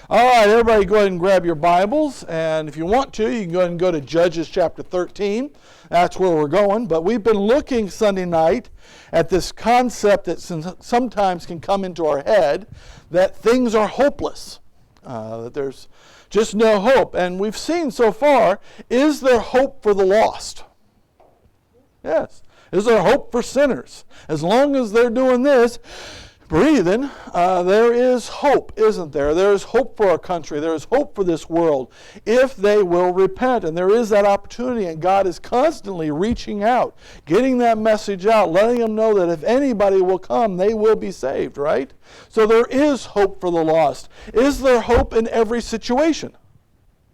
All right, everybody go ahead and grab your Bibles, and if you want to, you can go ahead and go to Judges chapter 13. That's where we're going, but we've been looking Sunday night at this concept that sometimes can come into our head, that things are hopeless, that there's just no hope. And we've seen so far, is there hope for the lost? Yes. Is there hope for sinners? As long as they're doing this, breathing, there is hope, isn't there? There is hope for our country. There is hope for this world if they will repent. And there is that opportunity, and God is constantly reaching out, getting that message out, letting them know that if anybody will come, they will be saved, right? So there is hope for the lost. Is there hope in every situation?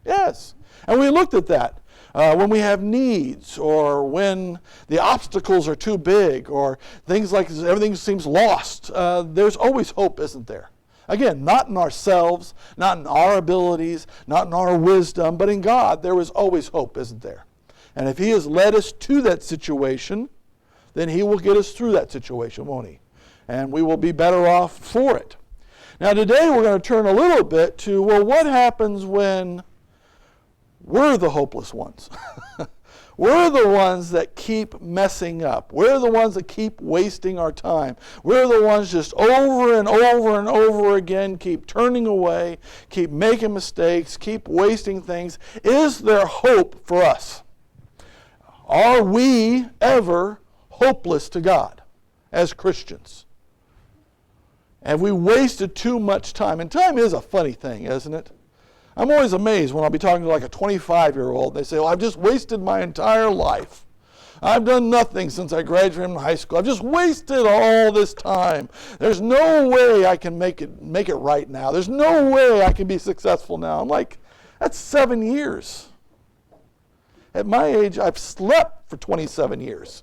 Yes. And we looked at that. When we have needs, or when the obstacles are too big, or things like everything seems lost, there's always hope, isn't there? Again, not in ourselves, not in our abilities, not in our wisdom, but in God, there is always hope, isn't there? And if He has led us to that situation, then He will get us through that situation, won't He? And we will be better off for it. Now today we're going to turn a little bit to, well, what happens when we're the hopeless ones? We're the ones that keep messing up. We're the ones that keep wasting our time. We're the ones just over and over and over again keep turning away, keep making mistakes, keep wasting things. Is there hope for us? Are we ever hopeless to God as Christians? Have we wasted too much time? And time is a funny thing, isn't it? I'm always amazed when I'll be talking to like a 25-year-old. They say, well, I've just wasted my entire life. I've done nothing since I graduated from high school. I've just wasted all this time. There's no way I can make it right now. There's no way I can be successful now. I'm like, that's 7 years. At my age, I've slept for 27 years.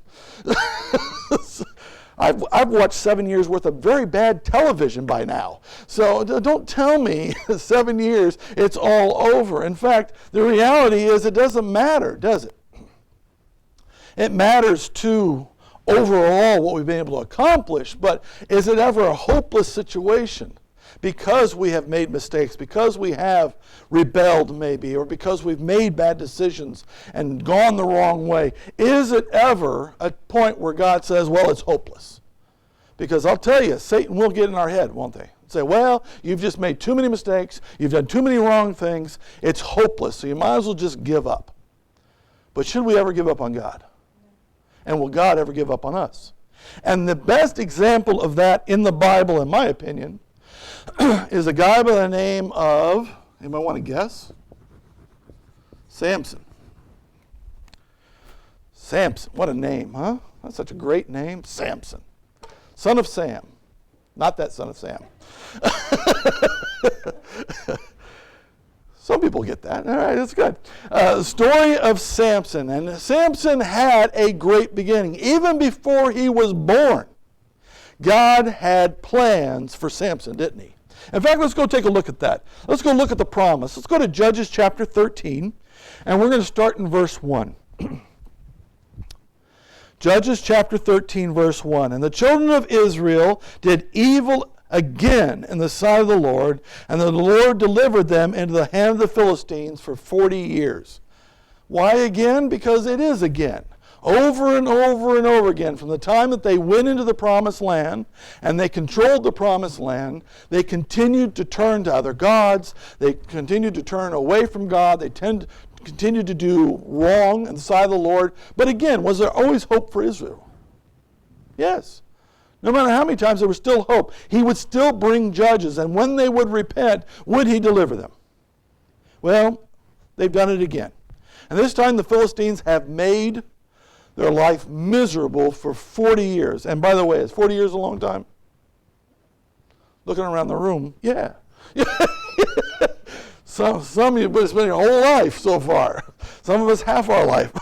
I've watched 7 years worth of very bad television by now. So don't tell me 7 years, it's all over. In fact, the reality is it doesn't matter, does it? It matters to overall what we've been able to accomplish, but is it ever a hopeless situation? Because we have made mistakes, because we have rebelled maybe, or because we've made bad decisions and gone the wrong way, is it ever a point where God says, well, it's hopeless? Because I'll tell you, Satan will get in our head, won't they? Say, well, you've just made too many mistakes, you've done too many wrong things, it's hopeless, so you might as well just give up. But should we ever give up on God? And will God ever give up on us? And the best example of that in the Bible, in my opinion, is a guy by the name of, anybody want to guess? Samson. Samson, what a name, huh? That's such a great name, Samson. Son of Sam. Not that son of Sam. Some people get that. All right, that's good. The story of Samson. And Samson had a great beginning. Even before he was born, God had plans for Samson, didn't He? In fact, let's go take a look at that. Let's go look at the promise. Let's go to Judges chapter 13, and we're going to start in verse 1. Judges chapter 13, verse 1. And the children of Israel did evil again in the sight of the Lord, and the Lord delivered them into the hand of the Philistines for 40 years. Why again? Because it is again. Over and over and over again, from the time that they went into the promised land and they controlled the promised land, they continued to turn to other gods, they continued to turn away from God, they continued to do wrong in the sight of the Lord. But again, was there always hope for Israel? Yes. No matter how many times there was still hope, He would still bring judges, and when they would repent, would He deliver them? Well, they've done it again. And this time the Philistines have made their life miserable for 40 years. And by the way, is 40 years a long time? Looking around the room, yeah. Some of you have spent your whole life so far. Some of us half our life,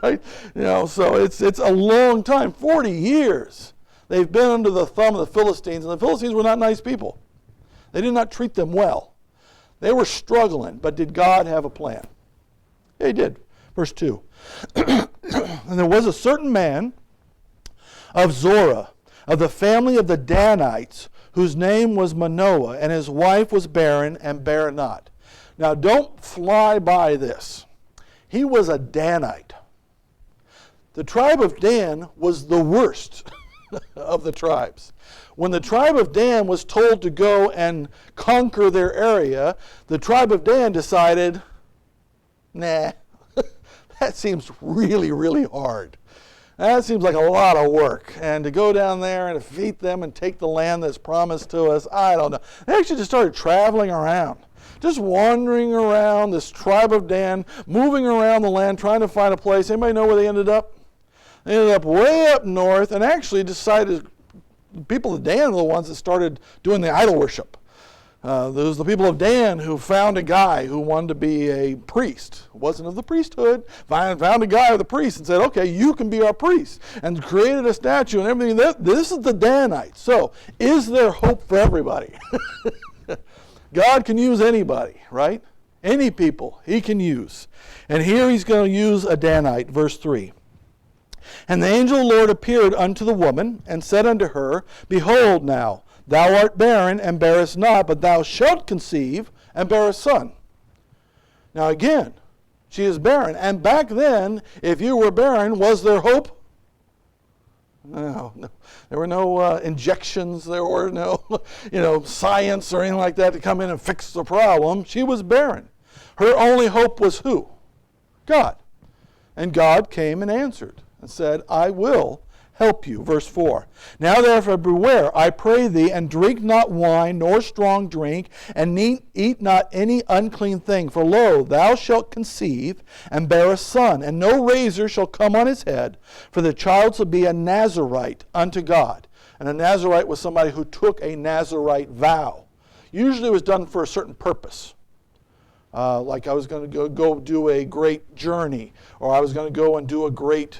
right? You know, so it's a long time, 40 years. They've been under the thumb of the Philistines, and the Philistines were not nice people. They did not treat them well. They were struggling, but did God have a plan? Yeah, He did. Verse 2. And there was a certain man of Zorah, of the family of the Danites, whose name was Manoah, and his wife was barren and bare not. Now don't fly by this. He was a Danite. The tribe of Dan was the worst of the tribes. When the tribe of Dan was told to go and conquer their area, the tribe of Dan decided, nah, that seems really, really hard. That seems like a lot of work. And to go down there and defeat them and take the land that's promised to us, I don't know. They actually just started traveling around, just wandering around this tribe of Dan, moving around the land, trying to find a place. Anybody know where they ended up? They ended up way up north and actually decided, the people of Dan are the ones that started doing the idol worship. Those the people of Dan who found a guy who wanted to be a priest. Wasn't of the priesthood. Found a guy with a priest and said, okay, you can be our priest. And created a statue and everything. This is the Danites. So, is there hope for everybody? God can use anybody, right? Any people he can use. And here he's going to use a Danite, verse 3. And the angel of the Lord appeared unto the woman, and said unto her, Behold now, thou art barren, and bearest not, but thou shalt conceive, and bear a son. Now again, she is barren. And back then, if you were barren, was there hope? No. There were no injections. There were no science or anything like that to come in and fix the problem. She was barren. Her only hope was who? God. And God came and answered and said, I will help you. Verse 4. Now therefore beware, I pray thee, and drink not wine, nor strong drink, and eat not any unclean thing. For lo, thou shalt conceive, and bear a son, and no razor shall come on his head, for the child shall be a Nazarite unto God. And a Nazarite was somebody who took a Nazarite vow. Usually it was done for a certain purpose. Like I was going to go do a great journey, or I was going to go and do a great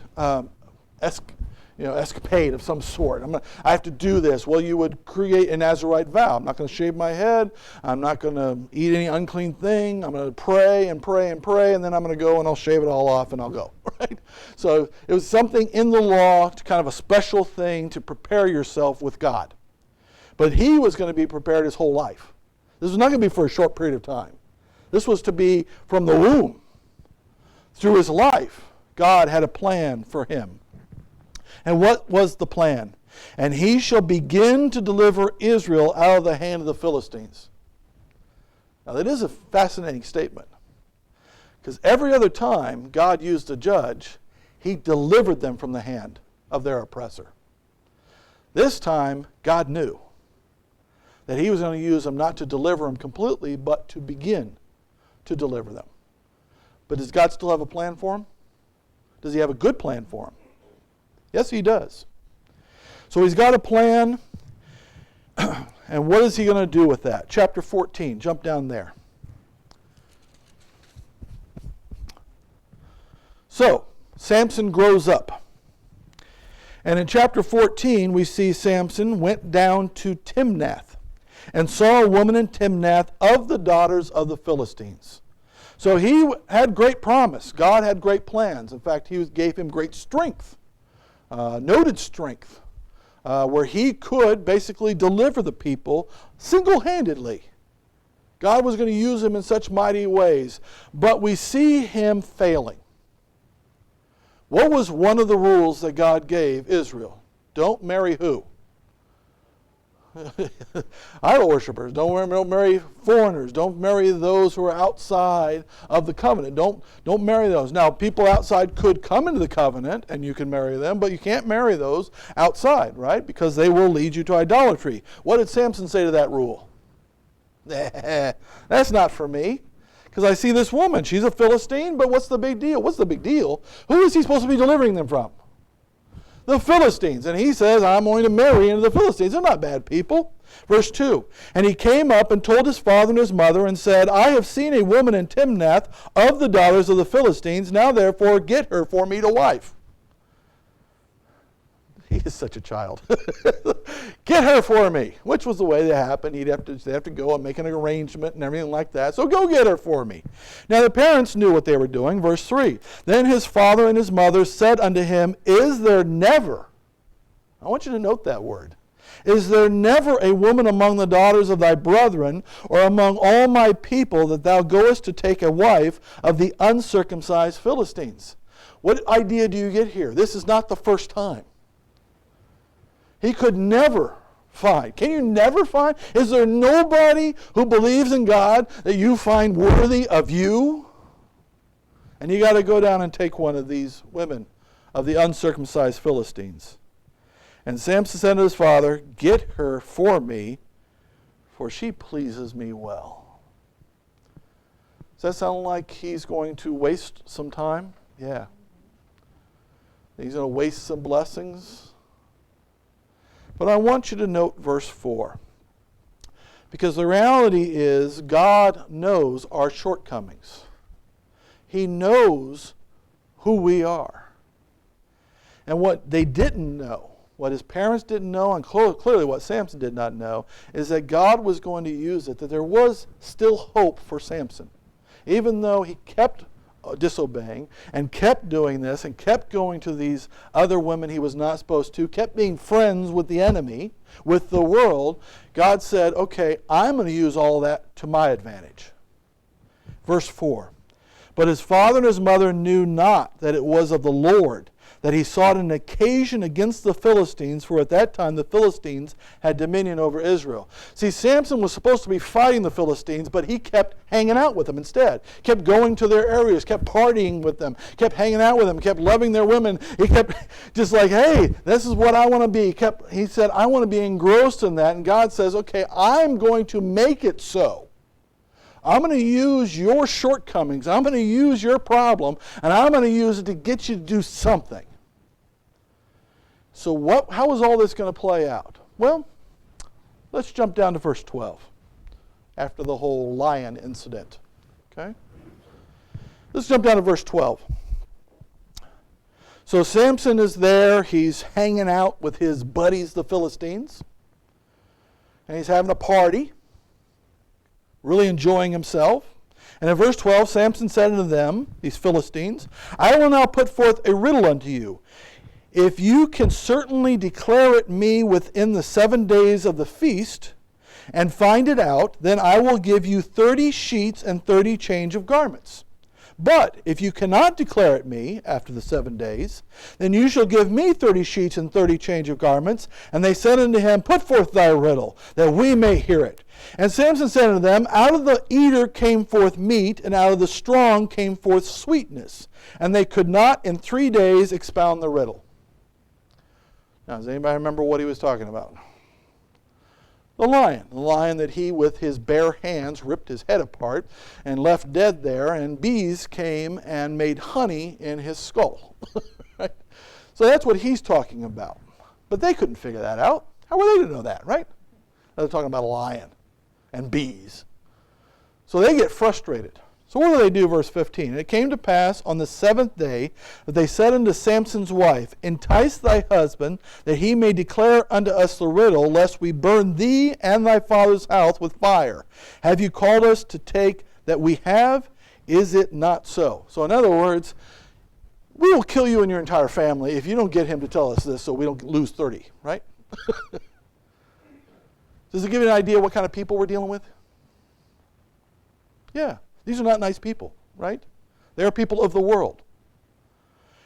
escapade of some sort. I have to do this. Well, you would create a Nazarite vow. I'm not going to shave my head. I'm not going to eat any unclean thing. I'm going to pray and pray and pray, and then I'm going to go and I'll shave it all off and I'll go. Right? So it was something in the law, kind of a special thing to prepare yourself with God. But he was going to be prepared his whole life. This was not going to be for a short period of time. This was to be from the womb. Through his life, God had a plan for him. And what was the plan? And he shall begin to deliver Israel out of the hand of the Philistines. Now that is a fascinating statement. Because every other time God used a judge, he delivered them from the hand of their oppressor. This time, God knew that he was going to use them not to deliver them completely, but to begin to deliver them. But does God still have a plan for them? Does he have a good plan for them? Yes, he does. So he's got a plan. And what is he going to do with that? Chapter 14. Jump down there. So, Samson grows up. And in chapter 14, we see Samson went down to Timnath and saw a woman in Timnath of the daughters of the Philistines. So he had great promise. God had great plans. In fact, he gave him great strength, noted strength, where he could basically deliver the people single-handedly. God was going to use him in such mighty ways. But we see him failing. What was one of the rules that God gave Israel? Don't marry who? Idol worshipers. Don't marry foreigners. Don't marry those who are outside of the covenant. Don't marry those. Now, people outside could come into the covenant and you can marry them, but you can't marry those outside, right? Because they will lead you to idolatry. What did Samson say to that rule? That's not for me. Because I see this woman. She's a Philistine, but what's the big deal? What's the big deal? Who is he supposed to be delivering them from? The Philistines. And he says, I'm going to marry into the Philistines. They're not bad people. Verse 2. And he came up and told his father and his mother and said, I have seen a woman in Timnath of the daughters of the Philistines. Now therefore get her for me to wife. He is such a child. Get her for me. Which was the way that happened. They'd have to go and make an arrangement and everything like that. So go get her for me. Now the parents knew what they were doing. Verse 3. Then his father and his mother said unto him, Is there never, I want you to note that word, Is there never a woman among the daughters of thy brethren, or among all my people, that thou goest to take a wife of the uncircumcised Philistines? What idea do you get here? This is not the first time. He could never find. Can you never find? Is there nobody who believes in God that you find worthy of you? And you got to go down and take one of these women of the uncircumcised Philistines. And Samson said to his father, get her for me, for she pleases me well. Does that sound like he's going to waste some time? Yeah. He's going to waste some blessings. But I want you to note verse 4. Because the reality is God knows our shortcomings. He knows who we are. And what they didn't know, what his parents didn't know, and clearly what Samson did not know, is that God was going to use it, that there was still hope for Samson. Even though he kept disobeying and kept doing this and kept going to these other women he was not supposed to, kept being friends with the enemy, with the world, God said, okay, I'm going to use all that to my advantage. Verse 4, but his father and his mother knew not that it was of the Lord, that he sought an occasion against the Philistines, for at that time the Philistines had dominion over Israel. See, Samson was supposed to be fighting the Philistines, but he kept hanging out with them instead. Kept going to their areas, kept partying with them, kept hanging out with them, kept loving their women. He kept just like, hey, this is what I want to be. He said, I want to be engrossed in that. And God says, okay, I'm going to make it so. I'm going to use your shortcomings. I'm going to use your problem, and I'm going to use it to get you to do something. So how is all this going to play out? Well, let's jump down to verse 12, after the whole lion incident. Okay? Let's jump down to verse 12. So Samson is there. He's hanging out with his buddies, the Philistines, and he's having a party, really enjoying himself. And in verse 12, Samson said unto them, these Philistines, I will now put forth a riddle unto you. If you can certainly declare it me within the 7 days of the feast, and find it out, then I will give you 30 sheets and 30 change of garments. But if you cannot declare it me after the 7 days, then you shall give me 30 sheets and 30 change of garments. And they said unto him, put forth thy riddle, that we may hear it. And Samson said unto them, out of the eater came forth meat, and out of the strong came forth sweetness. And they could not in 3 days expound the riddle. Now, does anybody remember what he was talking about? The lion that he with his bare hands ripped his head apart and left dead there, and bees came and made honey in his skull. Right? So that's what he's talking about. But they couldn't figure that out. How were they to know that, right? They're talking about a lion and bees. So they get frustrated. So what do? Verse 15. And it came to pass on the 7th day that they said unto Samson's wife, entice thy husband, that he may declare unto us the riddle, lest we burn thee and thy father's house with fire. Have you called us to take that we have? Is it not so? So in other words, we will kill you and your entire family if you don't get him to tell us this so we don't lose 30, right? Does it give you an idea what kind of people we're dealing with? Yeah. These are not nice people, right? They are people of the world.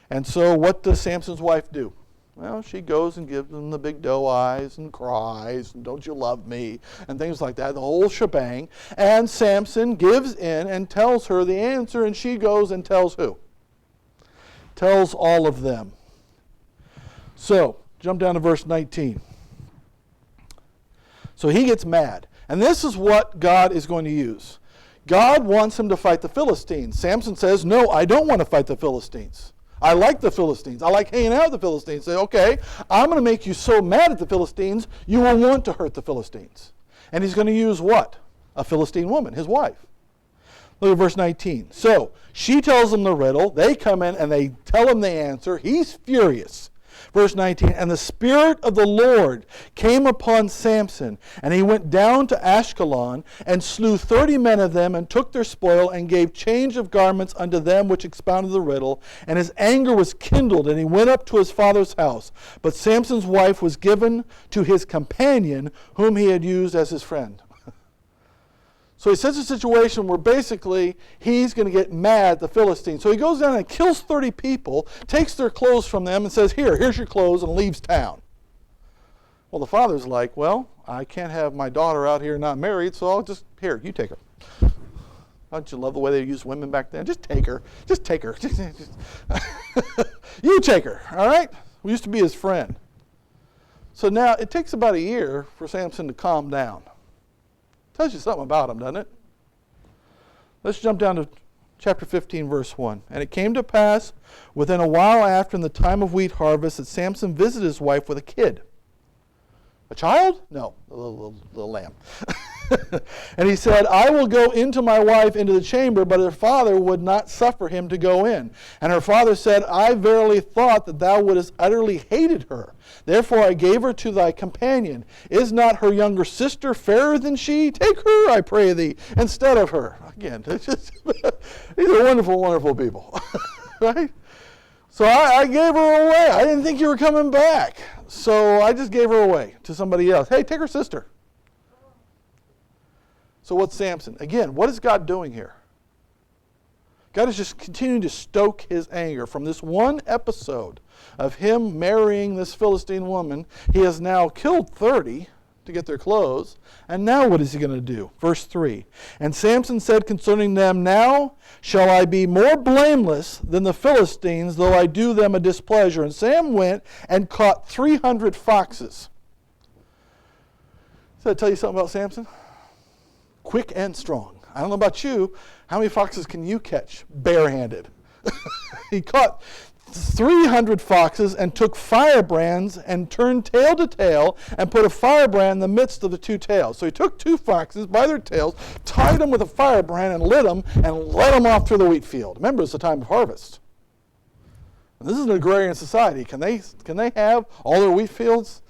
And so what does Samson's wife do? Well, she goes and gives him the big doe eyes and cries, and don't you love me, and things like that, the whole shebang. And Samson gives in and tells her the answer, and she goes and tells who? Tells all of them. So, jump down to verse 19. So he gets mad. And this is what God is going to use. God wants him to fight the Philistines. Samson says, no, I don't want to fight the Philistines. I like the Philistines. I like hanging out with the Philistines. Say, okay, I'm going to make you so mad at the Philistines, you will want to hurt the Philistines. And he's going to use what? A Philistine woman, his wife. Look at verse 19. So she tells him the riddle. They come in and they tell him the answer. He's furious. Verse 19, and the Spirit of the Lord came upon Samson, and he went down to Ashkelon, and slew 30 men of them, and took their spoil, and gave change of garments unto them which expounded the riddle. And his anger was kindled, and he went up to his father's house. But Samson's wife was given to his companion, whom he had used as his friend. So he sets a situation where basically he's going to get mad at the Philistines. So he goes down and kills 30 people, takes their clothes from them and says, here's your clothes, and leaves town. Well, the father's like, well, I can't have my daughter out here not married, so I'll just, here, you take her. Don't you love the way they used women back then? Just take her. Just take her. You take her, all right? We used to be his friend. So now it takes about a year for Samson to calm down. Tells you something about him, doesn't it? Let's jump down to chapter 15, verse 1. And it came to pass within a while after, in the time of wheat harvest, that Samson visited his wife with a kid. A child? No, a little lamb. And he said, I will go into my wife into the chamber, but her father would not suffer him to go in. And her father said, I verily thought that thou wouldest utterly hated her. Therefore I gave her to thy companion. Is not her younger sister fairer than she? Take her, I pray thee, instead of her. Again, these are wonderful, wonderful people. Right? So I gave her away. I didn't think you were coming back. So I just gave her away to somebody else. Hey, take her sister. So what's Samson? Again, what is God doing here? God is just continuing to stoke his anger. From this one episode of him marrying this Philistine woman, he has now killed 30 to get their clothes. And now what is he going to do? Verse 3. And Samson said concerning them, now shall I be more blameless than the Philistines, though I do them a displeasure. And Sam went and caught 300 foxes. Does that tell you something about Samson? Quick and strong. I don't know about you. How many foxes can you catch barehanded? He caught 300 foxes and took firebrands and turned tail to tail and put a firebrand in the midst of the two tails. So he took two foxes by their tails, tied them with a firebrand and lit them and let them off through the wheat field. Remember, it's the time of harvest. And this is an agrarian society. Can they have all their wheat fields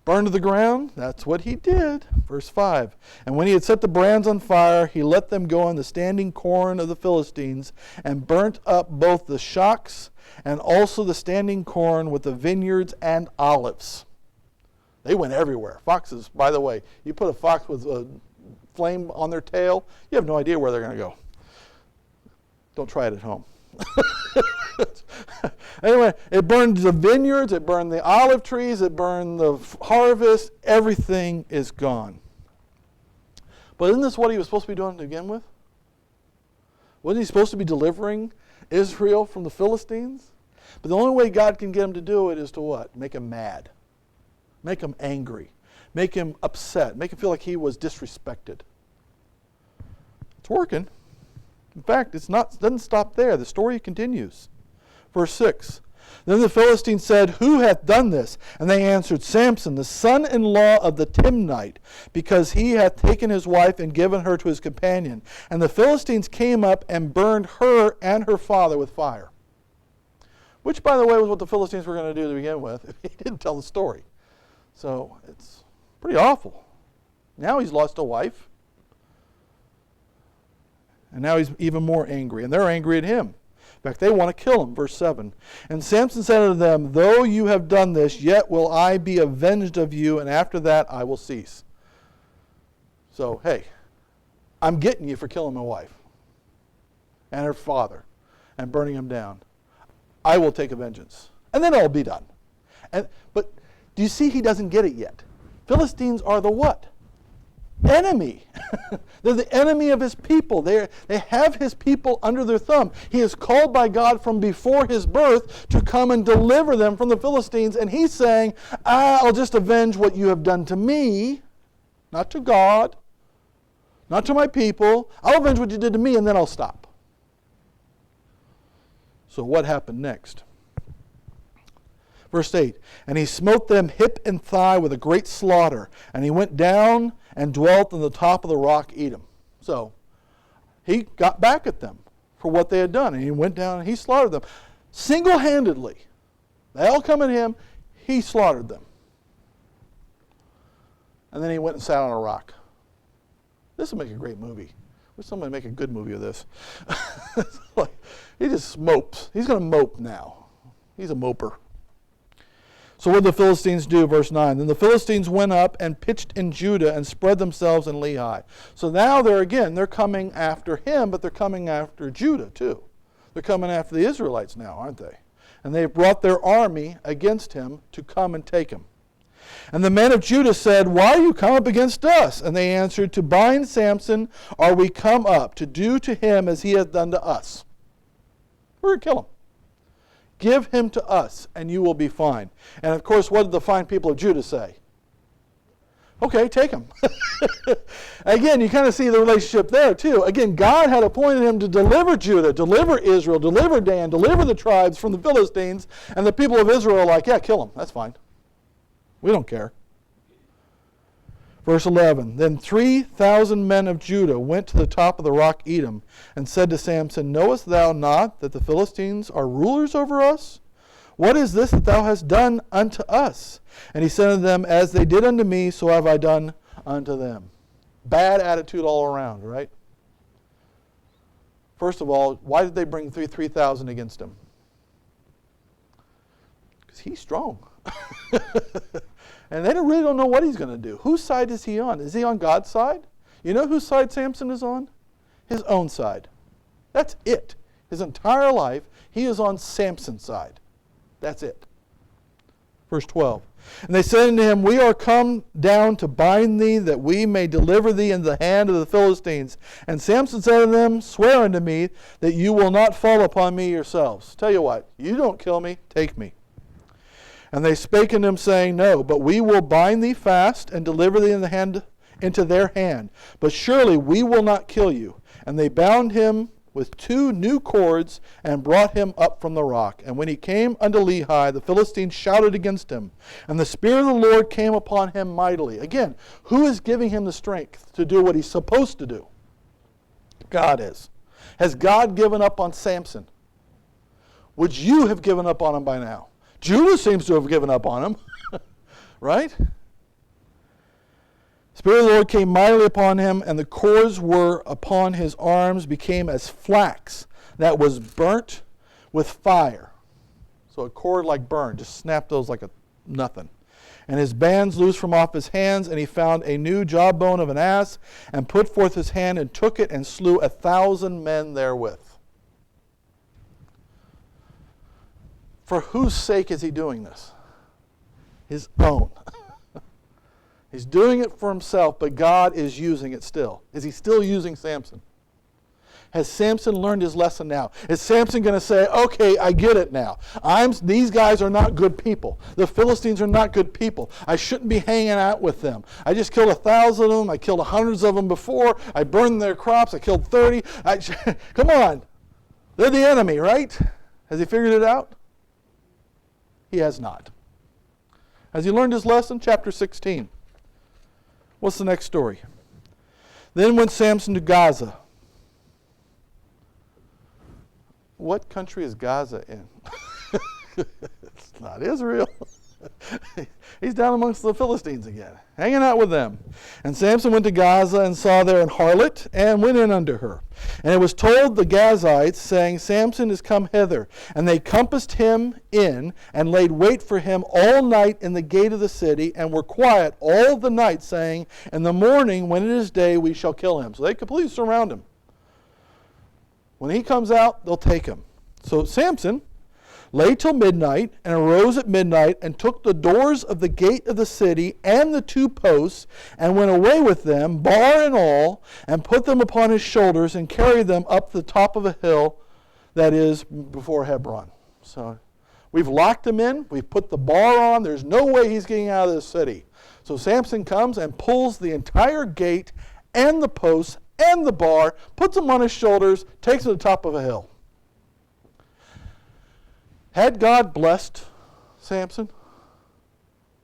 burned to the ground? That's what he did. Verse 5. And when he had set the brands on fire, he let them go on the standing corn of the Philistines, and burnt up both the shocks and also the standing corn with the vineyards and olives. They went everywhere. Foxes, by the way, you put a fox with a flame on their tail, you have no idea where they're going to go. Don't try it at home. Anyway, it burned the vineyards, it burned the olive trees, it burned the harvest. Everything is gone. But isn't this what he was supposed to be doing to begin with? Wasn't he supposed to be delivering Israel from the Philistines? But the only way God can get him to do it is to what? Make him mad. Make him angry. Make him upset. Make him feel like he was disrespected. It's working. In fact, it doesn't stop there. The story continues. Verse 6. Then the Philistines said, who hath done this? And they answered, Samson, the son-in-law of the Timnite, because he hath taken his wife and given her to his companion. And the Philistines came up and burned her and her father with fire. Which, by the way, was what the Philistines were going to do to begin with. He didn't tell the story. So it's pretty awful. Now he's lost a wife. And now he's even more angry. And they're angry at him. In fact, they want to kill him. Verse 7. And Samson said unto them, though you have done this, yet will I be avenged of you, and after that I will cease. So, hey, I'm getting you for killing my wife and her father and burning him down. I will take a vengeance. And then it'll be done. But do you see he doesn't get it yet? Philistines are the what? Enemy. They're the enemy of his people. They have his people under their thumb. He is called by God from before his birth to come and deliver them from the Philistines. And he's saying, I'll just avenge what you have done to me, not to God, not to my people. I'll avenge what you did to me, and then I'll stop. So what happened next? Verse 8, and he smote them hip and thigh with a great slaughter, and he went down and dwelt on the top of the rock Edom. So he got back at them for what they had done, and he went down and he slaughtered them single-handedly. They all come at him. he slaughtered them. And then he went and sat on a rock. This will make a great movie. Wish somebody make a good movie of this. He just mopes. He's going to mope now. He's a moper. So what did the Philistines do? Verse 9. Then the Philistines went up and pitched in Judah and spread themselves in Lehi. So now they're coming after him, but they're coming after Judah too. They're coming after the Israelites now, aren't they? And they've brought their army against him to come and take him. And the men of Judah said, why are you come up against us? And they answered, to bind Samson are we come up, to do to him as he hath done to us. We're going to kill him. Give him to us, and you will be fine. And of course, what did the fine people of Judah say? Okay, take him. Again, you kind of see the relationship there too. Again, God had appointed him to deliver Judah, deliver Israel, deliver Dan, deliver the tribes from the Philistines, and the people of Israel are like, yeah, kill him. That's fine. We don't care. Verse 11, then 3,000 men of Judah went to the top of the rock Edom and said to Samson, knowest thou not that the Philistines are rulers over us? What is this that thou hast done unto us? And he said unto them, as they did unto me, so have I done unto them. Bad attitude all around, right? First of all, why did they bring 3,000 against him? Because he's strong. And they really don't know what he's going to do. Whose side is he on? Is he on God's side? You know whose side Samson is on? His own side. That's it. His entire life, he is on Samson's side. That's it. Verse 12. And they said unto him, we are come down to bind thee, that we may deliver thee into the hand of the Philistines. And Samson said unto them, swear unto me that you will not fall upon me yourselves. Tell you what, you don't kill me, take me. And they spake unto him, saying, no, but we will bind thee fast and deliver thee into their hand. But surely we will not kill you. And they bound him with 2 new cords and brought him up from the rock. And when he came unto Lehi, the Philistines shouted against him. And the Spirit of the Lord came upon him mightily. Again, who is giving him the strength to do what he's supposed to do? God is. Has God given up on Samson? Would you have given up on him by now? Judah seems to have given up on him, right? The Spirit of the Lord came mightily upon him, and the cords were upon his arms became as flax that was burnt with fire. So a cord like burned, just snapped those like a nothing. And his bands loosed from off his hands, and he found a new jawbone of an ass, and put forth his hand and took it, and slew 1,000 men therewith. For whose sake is he doing this? His own. He's doing it for himself, but God is using it still. Is he still using Samson? Has Samson learned his lesson now? Is Samson going to say, okay, I get it now. These guys are not good people. The Philistines are not good people. I shouldn't be hanging out with them. I just killed 1,000 of them. I killed hundreds of them before. I burned their crops. I killed 30. Come on. They're the enemy, right? Has he figured it out? He has not. Has he learned his lesson? Chapter 16. What's the next story? Then went Samson to Gaza. What country is Gaza in? It's not Israel. He's down amongst the Philistines again, hanging out with them. And Samson went to Gaza and saw there an harlot, and went in unto her. And it was told the Gazites, saying, Samson is come hither. And they compassed him in, and laid wait for him all night in the gate of the city, and were quiet all the night, saying, in the morning, when it is day, we shall kill him. So they completely surround him. When he comes out, they'll take him. So Samson lay till midnight, and arose at midnight, and took the doors of the gate of the city and the 2 posts, and went away with them, bar and all, and put them upon his shoulders, and carried them up the top of a hill that is before Hebron. So we've locked him in, we've put the bar on, there's no way he's getting out of this city. So Samson comes and pulls the entire gate and the posts and the bar, puts them on his shoulders, takes them to the top of a hill. Had God blessed Samson?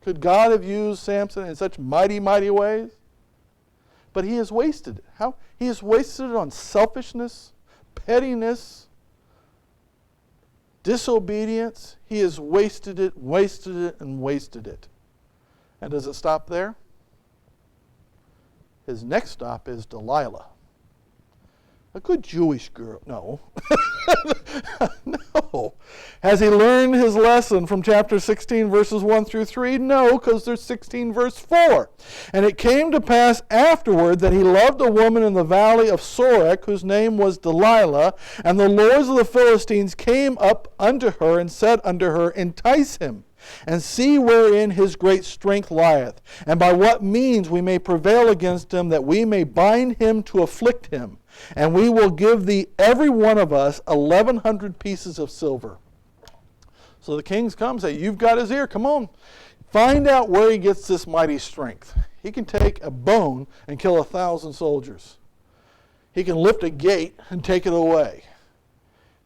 Could God have used Samson in such mighty, mighty ways? But he has wasted it. How? He has wasted it on selfishness, pettiness, disobedience, he has wasted it, and wasted it. And does it stop there? His next stop is Delilah. A good Jewish girl. No. No. Has he learned his lesson from chapter 16, verses 1 through 3? No, because there's 16, verse 4. And it came to pass afterward that he loved a woman in the valley of Sorek, whose name was Delilah, and the lords of the Philistines came up unto her and said unto her, Entice him, and see wherein his great strength lieth, and by what means we may prevail against him, that we may bind him to afflict him. And we will give thee every one of us 1,100 pieces of silver. So the kings come and say, you've got his ear, come on. Find out where he gets this mighty strength. He can take a bone and kill 1,000 soldiers. He can lift a gate and take it away.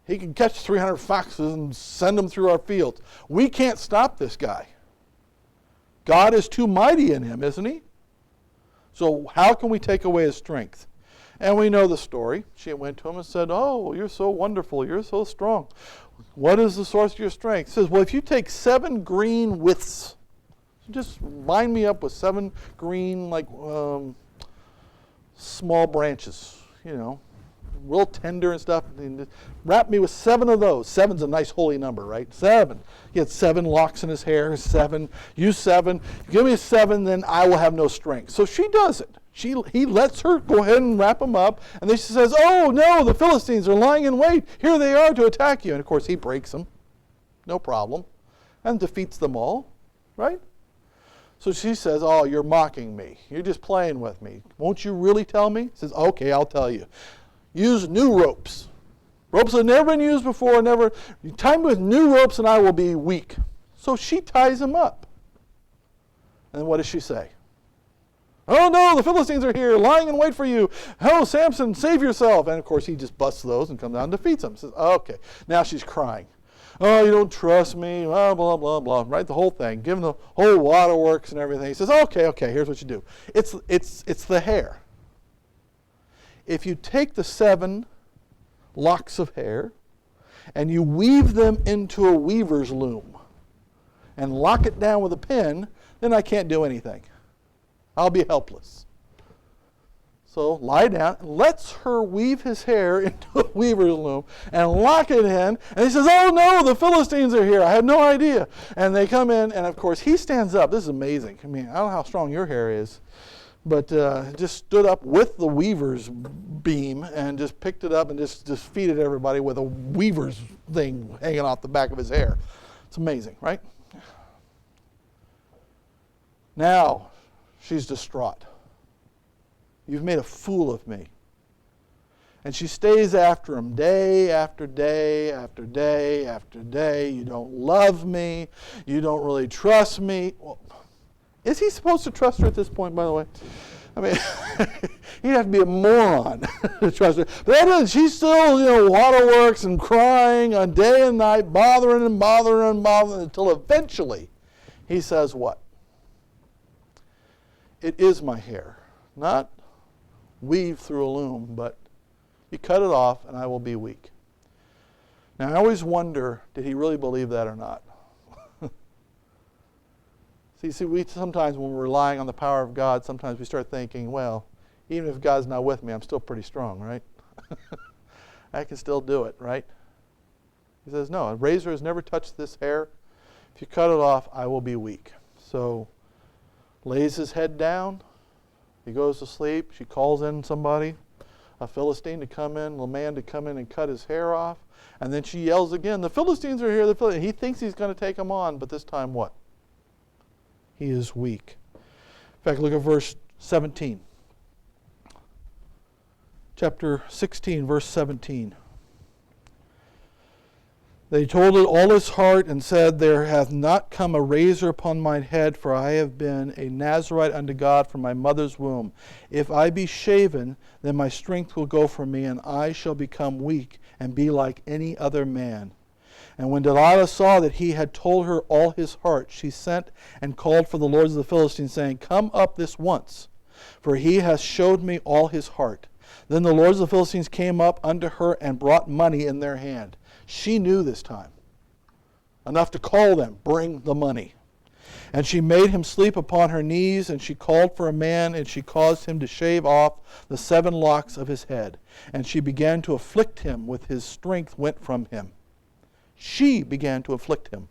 He can catch 300 foxes and send them through our fields. We can't stop this guy. God is too mighty in him, isn't he? So how can we take away his strength? And we know the story. She went to him and said, oh, you're so wonderful. You're so strong. What is the source of your strength? He says, well, if you take 7 green withs, just line me up with 7 green, like small branches, real tender and stuff. And wrap me with 7 of those. 7's a nice holy number, right? 7. He had 7 locks in his hair. 7. Use 7. Give me 7, then I will have no strength. So she does it. He lets her go ahead and wrap him up, and then she says, oh, no, the Philistines are lying in wait. Here they are to attack you. And, of course, he breaks them. No problem. And defeats them all, right? So she says, oh, you're mocking me. You're just playing with me. Won't you really tell me? He says, okay, I'll tell you. Use new ropes. Ropes that have never been used before. You tie me with new ropes, and I will be weak. So she ties him up. And what does she say? Oh, no, the Philistines are here, lying in wait for you. Oh, Samson, save yourself. And, of course, he just busts those and comes down and defeats them. Says, okay. Now she's crying. Oh, you don't trust me, blah, blah, blah, blah, right? The whole thing. Give him the whole waterworks and everything. He says, okay, here's what you do. It's the hair. If you take the 7 locks of hair and you weave them into a weaver's loom and lock it down with a pin, then I can't do anything. I'll be helpless. So lie down, and lets her weave his hair into a weaver's loom and lock it in. And he says, oh no, the Philistines are here. I had no idea. And they come in, and of course he stands up. This is amazing. I mean, I don't know how strong your hair is, but just stood up with the weaver's beam and just picked it up and just defeated everybody with a weaver's thing hanging off the back of his hair. It's amazing, right? Now, she's distraught. You've made a fool of me. And she stays after him day after day after day after day. You don't love me. You don't really trust me. Well, is he supposed to trust her at this point, by the way? I mean, he'd have to be a moron to trust her. But that is, she's still, waterworks and crying on day and night, bothering and bothering and bothering, until eventually he says what? It is my hair, not weave through a loom, but you cut it off and I will be weak. Now, I always wonder, did he really believe that or not? See, we sometimes when we're relying on the power of God, sometimes we start thinking, well, even if God's not with me, I'm still pretty strong, right? I can still do it, right? He says, no, a razor has never touched this hair. If you cut it off, I will be weak. So, lays his head down. He goes to sleep. She calls in somebody, a Philistine to come in, a man to come in and cut his hair off. And then she yells again, the Philistines are here. He thinks he's going to take them on, but this time what? He is weak. In fact, look at verse 17. Chapter 16, verse 17. They told it all his heart and said, there hath not come a razor upon mine head, for I have been a Nazarite unto God from my mother's womb. If I be shaven, then my strength will go from me, and I shall become weak and be like any other man. And when Delilah saw that he had told her all his heart, she sent and called for the lords of the Philistines, saying, come up this once, for he has showed me all his heart. Then the lords of the Philistines came up unto her and brought money in their hand. She knew this time. enough to call them, bring the money. And she made him sleep upon her knees, and she called for a man, and she caused him to shave off the 7 locks of his head. And she began to afflict him, with his strength went from him. She began to afflict him,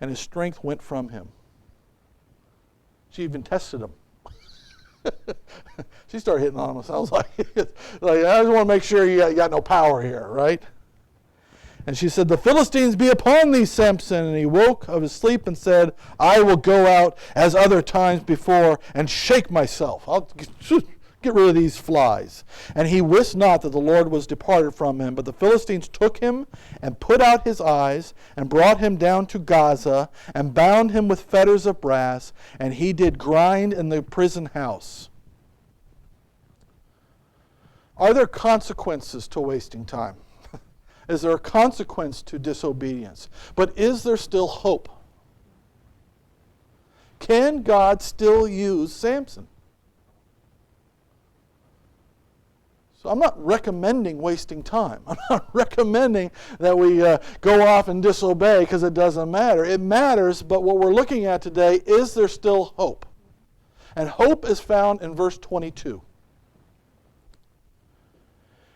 and his strength went from him. She even tested him. She started hitting on him. Sounds like, I just want to make sure you got no power here, right? And she said, the Philistines be upon thee, Samson. And he woke of his sleep and said, I will go out as other times before and shake myself. I'll get rid of these flies. And he wist not that the Lord was departed from him. But the Philistines took him and put out his eyes and brought him down to Gaza and bound him with fetters of brass. And he did grind in the prison house. Are there consequences to wasting time? Is there a consequence to disobedience? But is there still hope? Can God still use Samson? So I'm not recommending wasting time. I'm not recommending that we go off and disobey because it doesn't matter. It matters, but what we're looking at today, is there still hope? And hope is found in verse 22.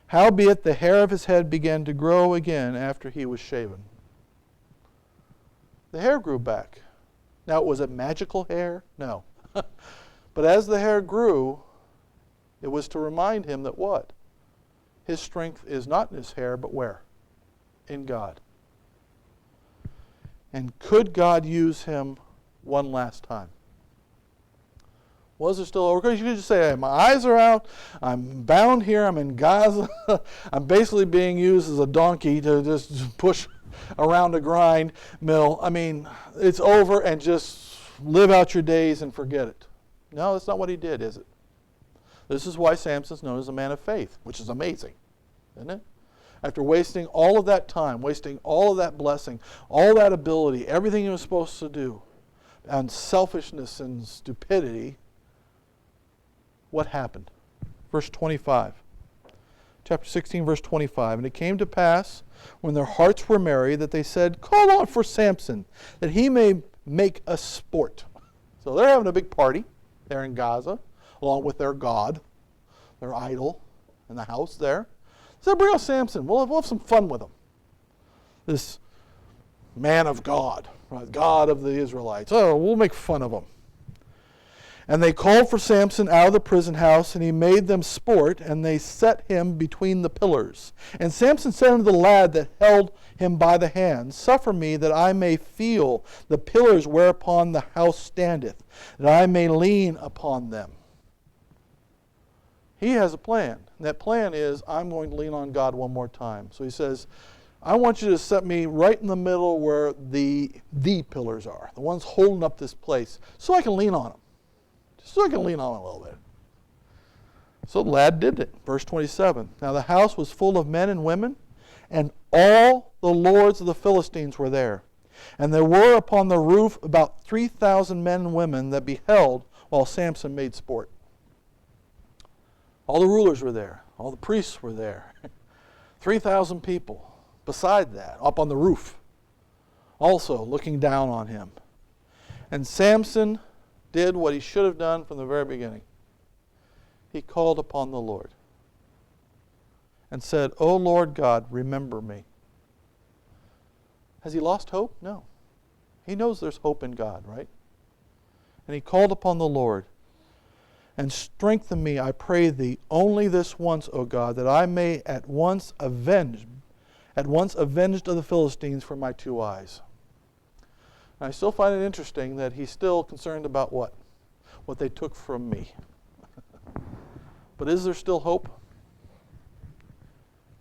Howbeit the hair of his head began to grow again after he was shaven. The hair grew back. Now, was it magical hair? No. But as the hair grew, it was to remind him that what? His strength is not in his hair, but where? In God. And could God use him one last time? Was there still over? You could just say, hey, my eyes are out, I'm bound here, I'm in Gaza, I'm basically being used as a donkey to just push around a grind mill. I mean, it's over and just live out your days and forget it. No, that's not what he did, is it? This is why Samson's known as a man of faith, which is amazing, isn't it? After wasting all of that time, wasting all of that blessing, all that ability, everything he was supposed to do, and selfishness and stupidity, what happened? Verse 25. Chapter 16, verse 25. And it came to pass, when their hearts were merry, that they said, call on for Samson, that he may make us sport. So they're having a big party there in Gaza, along with their god, their idol, in the house there. So bring out Samson. We'll have some fun with him. This man of God, right? God of the Israelites. Oh, we'll make fun of him. And they called for Samson out of the prison house, and he made them sport, and they set him between the pillars. And Samson said unto the lad that held him by the hand, suffer me that I may feel the pillars whereupon the house standeth, that I may lean upon them. He has a plan. And that plan is, I'm going to lean on God one more time. So he says, I want you to set me right in the middle where the pillars are, the ones holding up this place, so I can lean on them. So I can lean on it a little bit. So the lad did it. Verse 27. Now the house was full of men and women, and all the lords of the Philistines were there. And there were upon the roof about 3,000 men and women that beheld while Samson made sport. All the rulers were there. All the priests were there. 3,000 people. Beside that, up on the roof, also looking down on him. And Samson did what he should have done from the very beginning. He called upon the Lord and said, O Lord God, remember me. Has he lost hope? No. He knows there's hope in God, right? And he called upon the Lord, and strengthen me, I pray thee, only this once, O God, that I may at once avenged of the Philistines for my 2 eyes. I still find it interesting that he's still concerned about what? What they took from me. But is there still hope?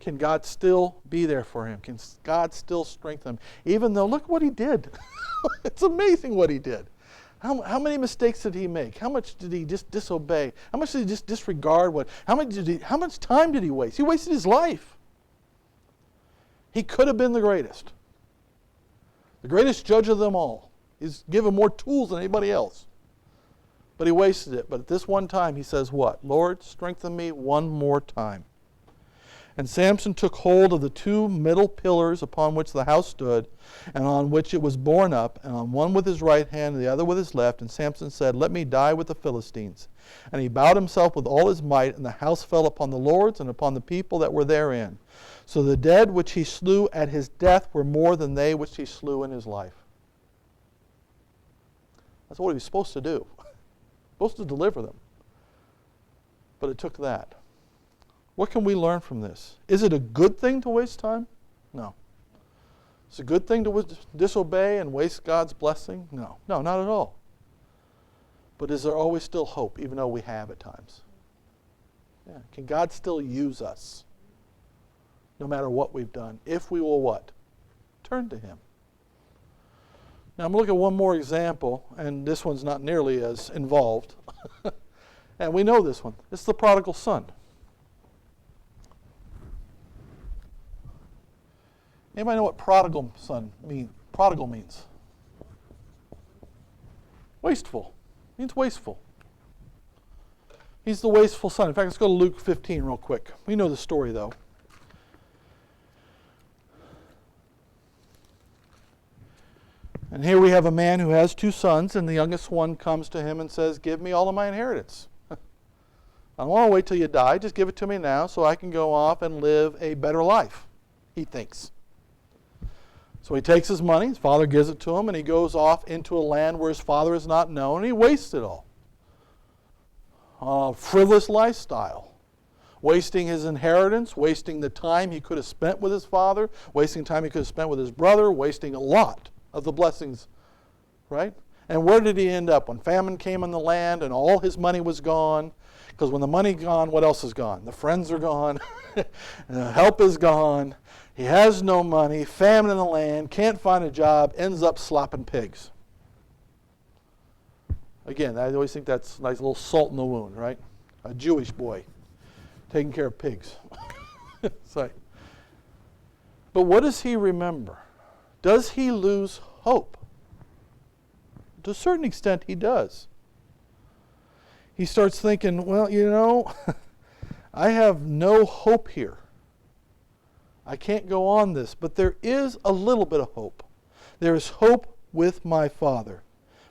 Can God still be there for him? Can God still strengthen him? Even though, look what he did. It's amazing what he did. How many mistakes did he make? How much did he just disobey? How much did he just disregard? How much time did he waste? He wasted his life. He could have been the greatest judge of them all. He's given more tools than anybody else. But he wasted it. But at this one time, he says what? Lord, strengthen me one more time. And Samson took hold of the two middle pillars upon which the house stood, and on which it was borne up, and on one with his right hand and the other with his left. And Samson said, "Let me die with the Philistines." And he bowed himself with all his might, and the house fell upon the lords and upon the people that were therein. So the dead which he slew at his death were more than they which he slew in his life. That's what he was supposed to do. Supposed to deliver them. But it took that. What can we learn from this? Is it a good thing to waste time? No. Is it a good thing to disobey and waste God's blessing? No. No, not at all. But is there always still hope, even though we have at times? Yeah. Can God still use us, no matter what we've done, if we will what? Turn to Him. Now I'm going to look at one more example, and this one's not nearly as involved. And we know this one. It's the prodigal son. Anybody know what prodigal means? Wasteful. It means wasteful. He's the wasteful son. In fact, let's go to Luke 15 real quick. We know the story, though. And here we have a man who has two sons, and the youngest one comes to him and says, "Give me all of my inheritance. I don't want to wait till you die. Just give it to me now so I can go off and live a better life," he thinks. So he takes his money, his father gives it to him, and he goes off into a land where his father is not known, and he wastes it all. Frivolous lifestyle. Wasting his inheritance, wasting the time he could have spent with his father, wasting time he could have spent with his brother, wasting a lot of the blessings, right? And where did he end up? When famine came in the land and all his money was gone, because when the money's gone, what else is gone? The friends are gone, the help is gone, he has no money, famine in the land, can't find a job, ends up slopping pigs. Again, I always think that's a nice little salt in the wound, right? A Jewish boy taking care of pigs. It's like, but what does he remember? Does he lose hope? To a certain extent, he does. He starts thinking, well, you know, I have no hope here. I can't go on this, but there is a little bit of hope. There is hope with my Father.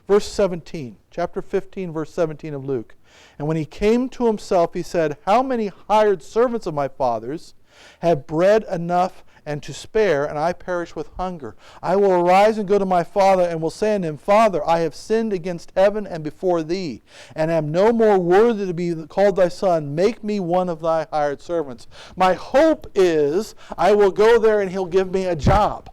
Verse 17, chapter 15, verse 17 of Luke. And when he came to himself, he said, "How many hired servants of my father's have bread enough and to spare, and I perish with hunger? I will arise and go to my father, and will say unto him, Father, I have sinned against heaven and before thee, and am no more worthy to be called thy son. Make me one of thy hired servants." My hope is I will go there and he'll give me a job.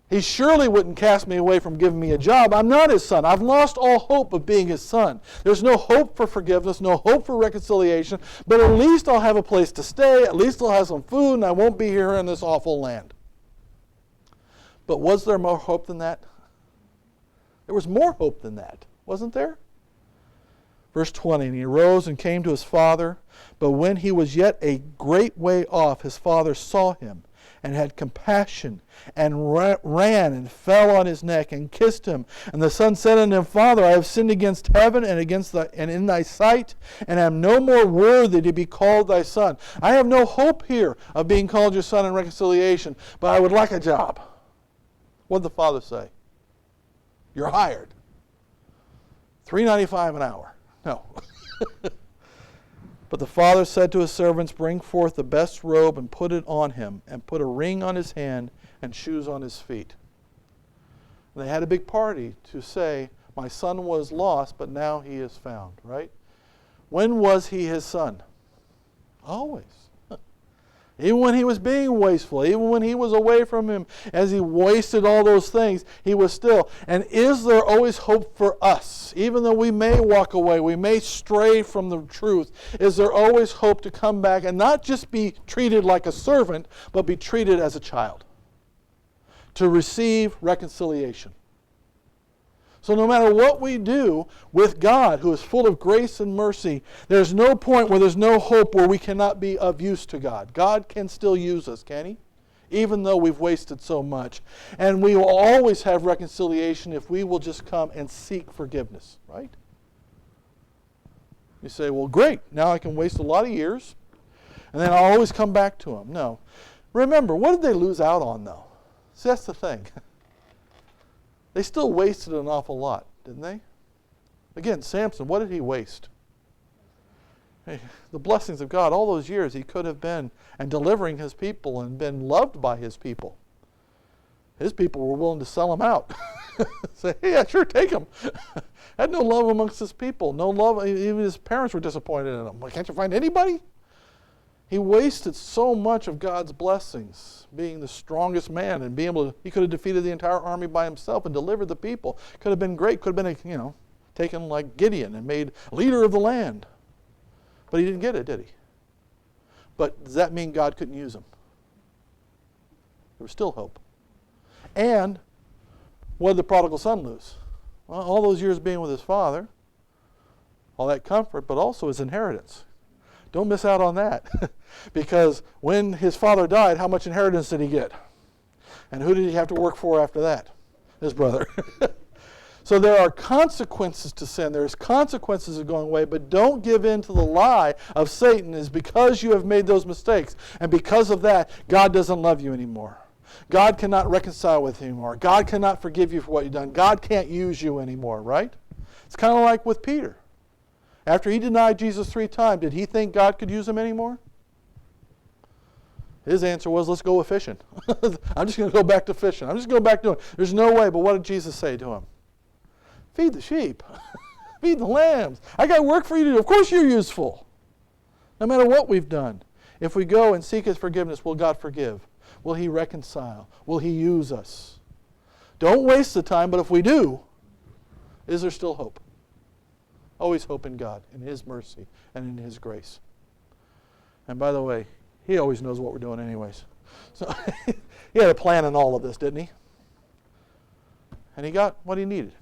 He surely wouldn't cast me away from giving me a job. I'm not his son. I've lost all hope of being his son. There's no hope for forgiveness, no hope for reconciliation, but at least I'll have a place to stay. At least I'll have some food, and I won't be here in this awful land. But was there more hope than that? There was more hope than that, wasn't there? Verse 20, and he arose and came to his father, but when he was yet a great way off, his father saw him, and had compassion, and ran and fell on his neck and kissed him. And the son said unto him, Father, I have sinned against heaven and in thy sight, and am no more worthy to be called thy son. I have no hope here of being called your son in reconciliation, but I would like a job. What did the father say? You're hired. $3.95 an hour. No. But the father said to his servants, Bring forth the best robe and put it on him, and put a ring on his hand and shoes on his feet. And they had a big party to say, my son was lost, but now he is found, right? When was he his son? Always. Even when he was being wasteful, even when he was away from him, as he wasted all those things, he was still. And is there always hope for us? Even though we may walk away, we may stray from the truth, is there always hope to come back and not just be treated like a servant, but be treated as a child? To receive reconciliation. So no matter what we do with God, who is full of grace and mercy, there's no point where there's no hope where we cannot be of use to God. God can still use us, can He? Even though we've wasted so much. And we will always have reconciliation if we will just come and seek forgiveness, right? You say, well, great. Now I can waste a lot of years, And then I'll always come back to him. No. Remember, what did they lose out on, though? See, that's the thing. They still wasted an awful lot, didn't they? Again, Samson, what did he waste? Hey, the blessings of God, all those years he could have been and delivering his people and been loved by his people. His people were willing to sell him out. Say, hey, yeah, sure, take him. Had no love amongst his people. No love. Even his parents were disappointed in him. Like, can't you find anybody? He wasted so much of God's blessings, being the strongest man and being able to, he could have defeated the entire army by himself and delivered the people. Could have been great. Could have been, taken like Gideon and made leader of the land. But he didn't get it, did he? But does that mean God couldn't use him? There was still hope. And what did the prodigal son lose? Well, all those years being with his father, all that comfort, but also his inheritance. Don't miss out on that. Because when his father died, how much inheritance did he get? And who did he have to work for after that? His brother. So there are consequences to sin. There's consequences of going away, but don't give in to the lie of Satan is because you have made those mistakes. And because of that, God doesn't love you anymore. God cannot reconcile with you anymore. God cannot forgive you for what you've done. God can't use you anymore, right? It's kind of like with Peter. After he denied Jesus 3 times, did he think God could use him anymore? His answer was, let's go fishing. I'm just going to go back to fishing. I'm just going back to it. There's no way. But what did Jesus say to him? Feed the sheep. Feed the lambs. I got work for you to do. Of course you're useful. No matter what we've done. If we go and seek his forgiveness, will God forgive? Will he reconcile? Will he use us? Don't waste the time, but if we do, is there still hope? Always hope in God, in his mercy, and in his grace. And by the way, he always knows what we're doing anyways. So he had a plan in all of this, didn't he? And he got what he needed.